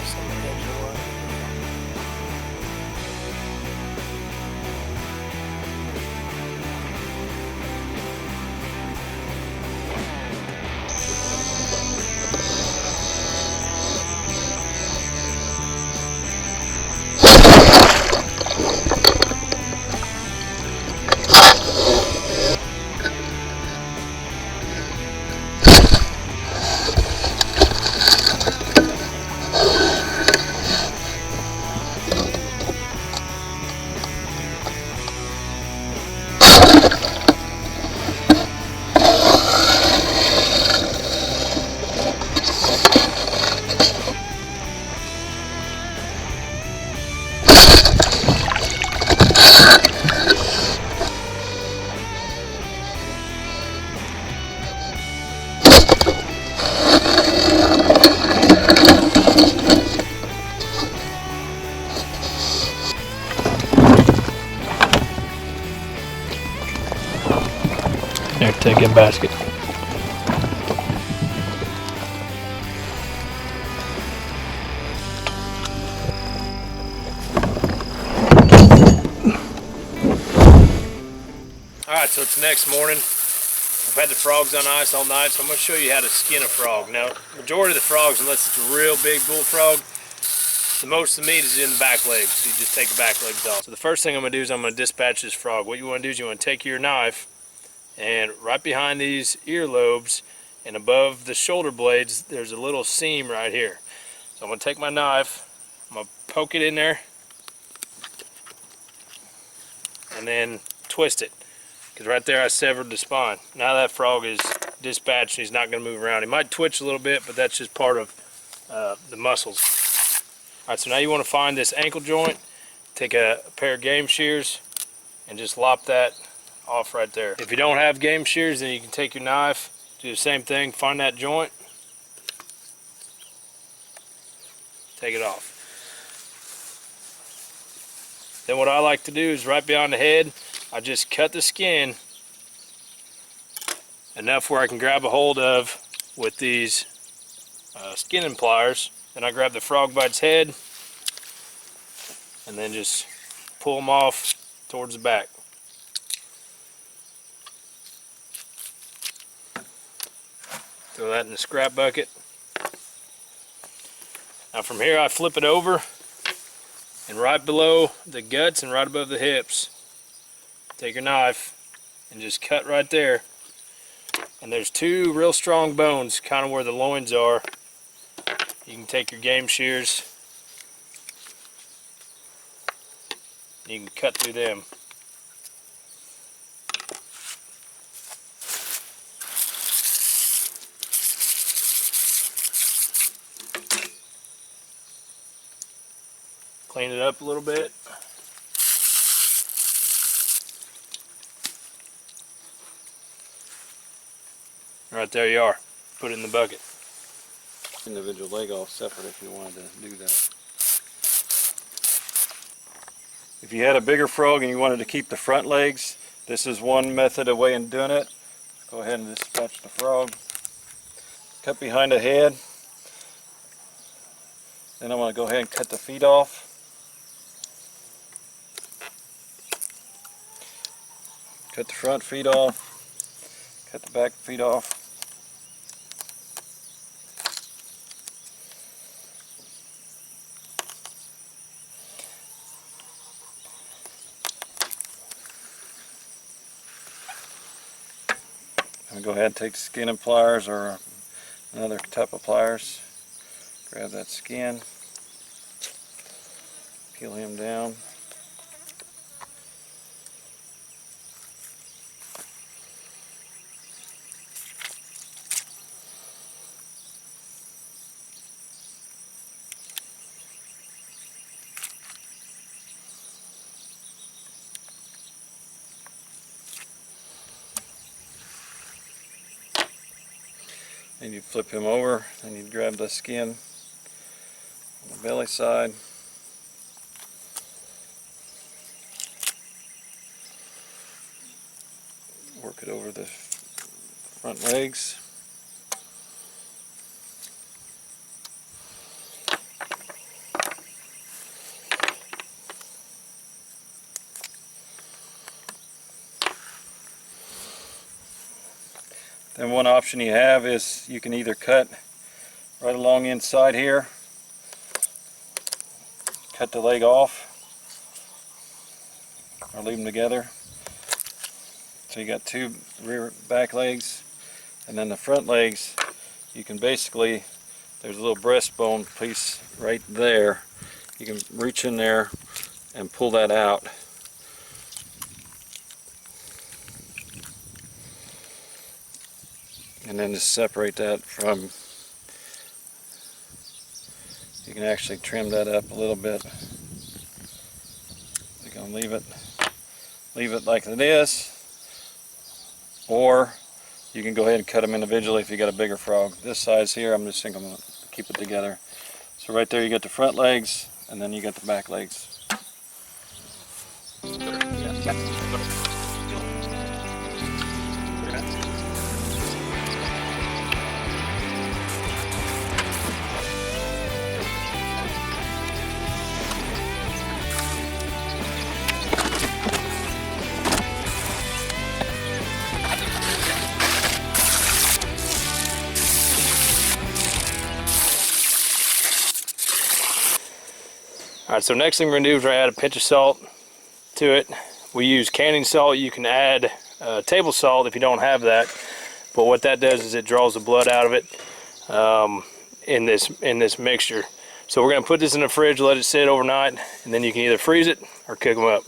loose on the edge of the line. There, take a basket. Alright, so it's next morning. I've had the frogs on ice all night, so I'm going to show you how to skin a frog. Now, majority of the frogs, unless it's a real big bullfrog, the most of the meat is in the back legs. So you just take the back legs off. So the first thing I'm going to do is I'm going to dispatch this frog. What you want to do is you want to take your knife, and right behind these earlobes and above the shoulder blades, there's a little seam right here. So I'm going to take my knife, I'm going to poke it in there, and then twist it. Because right there I severed the spine. Now that frog is dispatched and he's not going to move around. He might twitch a little bit, but that's just part of the muscles. Alright, so now you want to find this ankle joint, take a pair of game shears, and just lop that off right there. If you don't have game shears, then you can take your knife, do the same thing, find that joint, take it off. Then what I like to do is right behind the head, I just cut the skin enough where I can grab a hold of with these skinning pliers. Then I grab the frog by its head and then just pull them off towards the back. Throw that in the scrap bucket. Now from here I flip it over, and right below the guts and right above the hips, take your knife and just cut right there. And there's two real strong bones kind of where the loins are. You can take your game shears, you can cut through them. Clean it up a little bit. Right there you are. Put it in the bucket. Individual leg off separate if you wanted to do that. If you had a bigger frog and you wanted to keep the front legs, this is one method of way in doing it. Go ahead and dispatch the frog. Cut behind the head. Then I want to go ahead and cut the feet off. Cut the front feet off. Cut the back feet off. And go ahead and take the skinning pliers or another type of pliers. Grab that skin. Peel him down. And you flip him over, and you grab the skin on the belly side. Work it over the front legs. Then one option you have is you can either cut right along inside here, cut the leg off, or leave them together. So you got two rear back legs, and then the front legs, you can basically, there's a little breastbone piece right there. You can reach in there and pull that out. And then just separate that from, you can actually trim that up a little bit. You're going to leave it like it is, or you can go ahead and cut them individually if you got a bigger frog. This size here, I'm just thinking I'm going to keep it together. So right there you got the front legs, and then you got the back legs. Alright, so next thing we're going to do is we're going to add a pinch of salt to it. We use canning salt. You can add table salt if you don't have that. But what that does is it draws the blood out of it in this mixture. So we're going to put this in the fridge, let it sit overnight, and then you can either freeze it or cook them up.